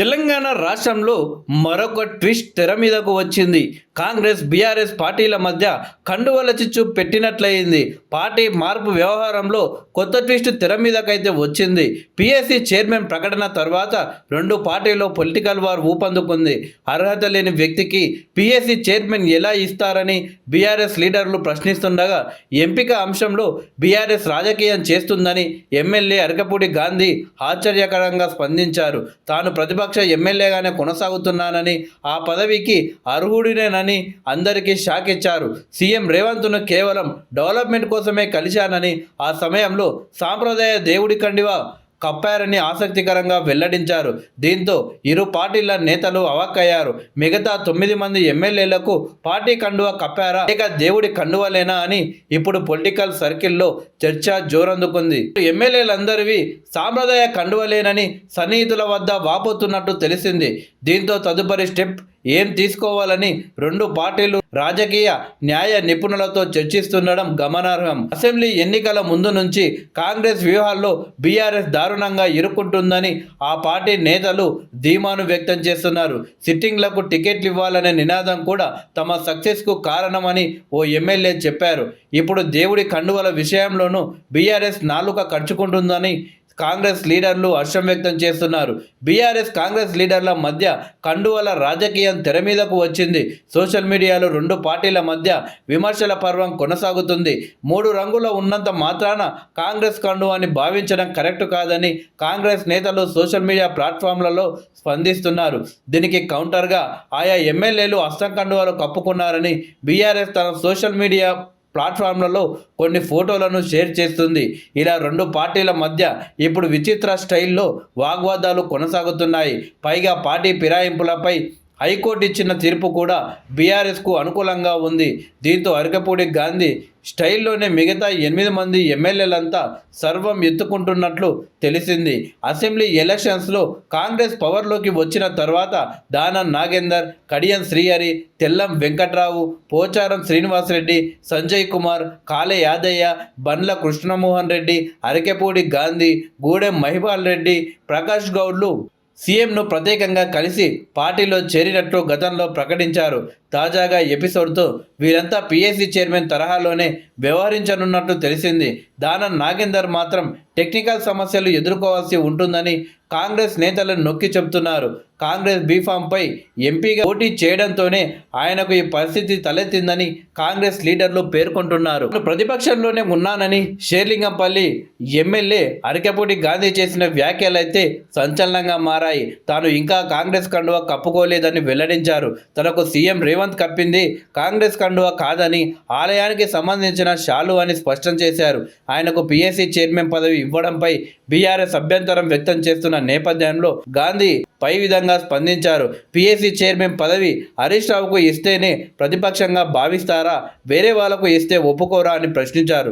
తెలంగాణ రాష్ట్రంలో మరొక ట్విస్ట్ తెర మీదకు వచ్చింది. కాంగ్రెస్ బీఆర్ఎస్ పార్టీల మధ్య కండువల చిచ్చు పెట్టినట్లయింది. పార్టీ మార్పు వ్యవహారంలో కొత్త ట్విస్ట్ తెర మీదకైతే వచ్చింది. పిఎస్సి చైర్మన్ ప్రకటన తర్వాత రెండు పార్టీల్లో పొలిటికల్ వార్ ఊపందుకుంది. అర్హత లేని వ్యక్తికి పిఎస్సి చైర్మన్ ఎలా ఇస్తారని బీఆర్ఎస్ లీడర్లు ప్రశ్నిస్తుండగా, ఎంపిక అంశంలో బీఆర్ఎస్ రాజకీయం చేస్తుందని ఎమ్మెల్యే అరకపూడి గాంధీ ఆశ్చర్యకరంగా స్పందించారు. తాను ప్రతిపక్ష ఎమ్మెల్యేగానే కొనసాగుతున్నానని, ఆ పదవికి అర్హుడినేనని అందరికీ షాక్ ఇచ్చారు. సీఎం రేవంత్ను కేవలం డెవలప్మెంట్ కోసమే కలిశానని, ఆ సమయంలో సాంప్రదాయ దేవుడి కండువా కప్పారని ఆసక్తికరంగా వెల్లడించారు. దీంతో ఇరు పార్టీల నేతలు అవాక్కయ్యారు. మిగతా 9 మంది ఎమ్మెల్యేలకు పార్టీ కండువా కప్పారా లేక దేవుడి కండువలేనా అని ఇప్పుడు పొలిటికల్ సర్కిల్లో చర్చ జోరందుకుంది. ఎమ్మెల్యేలందరివి సాంప్రదాయ కండువలేనని సన్నిహితుల వద్ద వాపోతున్నట్టు తెలిసింది. దీంతో తదుపరి స్టెప్ ఏం తీసుకోవాలని రెండు పార్టీలు రాజకీయ న్యాయ నిపుణులతో చర్చిస్తుండడం గమనార్హం. అసెంబ్లీ ఎన్నికల ముందు నుంచి కాంగ్రెస్ వ్యూహాల్లో బీఆర్ఎస్ దారుణంగా ఇరుక్కుంటుందని ఆ పార్టీ నేతలు ధీమాను వ్యక్తం చేస్తున్నారు. సిట్టింగ్లకు టికెట్లు ఇవ్వాలనే నినాదం కూడా తమ సక్సెస్కు కారణమని ఓ ఎమ్మెల్యే చెప్పారు. ఇప్పుడు దేవుడి కండువల విషయంలోనూ బీఆర్ఎస్ నాలుక ఖర్చుకుంటుందని కాంగ్రెస్ లీడర్లు హర్షం వ్యక్తం చేస్తున్నారు. బీఆర్ఎస్ కాంగ్రెస్ లీడర్ల మధ్య కండువల రాజకీయం తెర మీదకు వచ్చింది. సోషల్ మీడియాలో రెండు పార్టీల మధ్య విమర్శల పర్వం కొనసాగుతుంది. 3 రంగుల ఉన్నంత మాత్రాన కాంగ్రెస్ కండువాని భావించడం కరెక్ట్ కాదని కాంగ్రెస్ నేతలు సోషల్ మీడియా ప్లాట్ఫామ్లలో స్పందిస్తున్నారు. దీనికి కౌంటర్గా ఆయా ఎమ్మెల్యేలు హస్తం కండువాలు కప్పుకున్నారని బీఆర్ఎస్ తన సోషల్ మీడియా ప్లాట్ఫామ్లలో కొన్ని ఫోటోలను షేర్ చేస్తుంది. ఇలా రెండు పార్టీల మధ్య ఇప్పుడు విచిత్ర స్టైల్లో వాగ్వాదాలు కొనసాగుతున్నాయి. పైగా పార్టీ ఫిరాయింపులపై హైకోర్టు ఇచ్చిన తీర్పు కూడా బీఆర్ఎస్కు అనుకూలంగా ఉంది. దీంతో అరకపూడి గాంధీ స్టైల్లోనే మిగతా 8 మంది ఎమ్మెల్యేలంతా సర్వం ఎత్తుకుంటున్నట్లు తెలిసింది. అసెంబ్లీ ఎలక్షన్స్లో కాంగ్రెస్ పవర్లోకి వచ్చిన తర్వాత దానం నాగేందర్, కడియం శ్రీహరి, తెల్లం వెంకట్రావు, పోచారం శ్రీనివాసరెడ్డి, సంజయ్ కుమార్, కాళే యాదయ్య, బండ్ల కృష్ణమోహన్ రెడ్డి, అరకపూడి గాంధీ, గూడెం మహిపాల్ రెడ్డి, ప్రకాష్ గౌడ్లు సీఎంను ప్రత్యేకంగా కలిసి పార్టీలో చేరినట్లు గతంలో ప్రకటించారు. తాజాగా ఎపిసోడ్తో వీరంతా పిఎస్సి చైర్మన్ తరహాలోనే వ్యవహరించనున్నట్లు తెలిసింది. దానం నాగేందర్ మాత్రం టెక్నికల్ సమస్యలు ఎదుర్కోవాల్సి ఉంటుందని కాంగ్రెస్ నేతలను నొక్కి చెబుతున్నారు. కాంగ్రెస్ బీఫామ్పై ఎంపీగా పోటీ చేయడంతోనే ఆయనకు ఈ పరిస్థితి తలెత్తిందని కాంగ్రెస్ లీడర్లు పేర్కొంటున్నారు. ప్రతిపక్షంలోనే ఉన్నానని షేర్లింగంపల్లి ఎమ్మెల్యే అరకపూడి గాంధీ చేసిన వ్యాఖ్యలైతే సంచలనంగా మారాయి. తాను ఇంకా కాంగ్రెస్ కండువా కప్పుకోలేదని వెల్లడించారు. తనకు సీఎం రేవంత్ కప్పింది కాంగ్రెస్ కండువా కాదని, ఆలయానికి సంబంధించిన షాలు అని స్పష్టం చేశారు. ఆయనకు పిఎస్సి చైర్మన్ పదవి ఇవ్వడంపై బీఆర్ఎస్ అభ్యంతరం వ్యక్తం చేస్తున్న నేపథ్యంలో గాంధీ పై విధంగా స్పందించారు. పిఎస్సి చైర్మన్ పదవి హరీష్ రావుకు ఇస్తేనే ప్రతిపక్షంగా భావిస్తారా, వేరే వాళ్లకు ఇస్తే ఒప్పుకోరా అని ప్రశ్నించారు.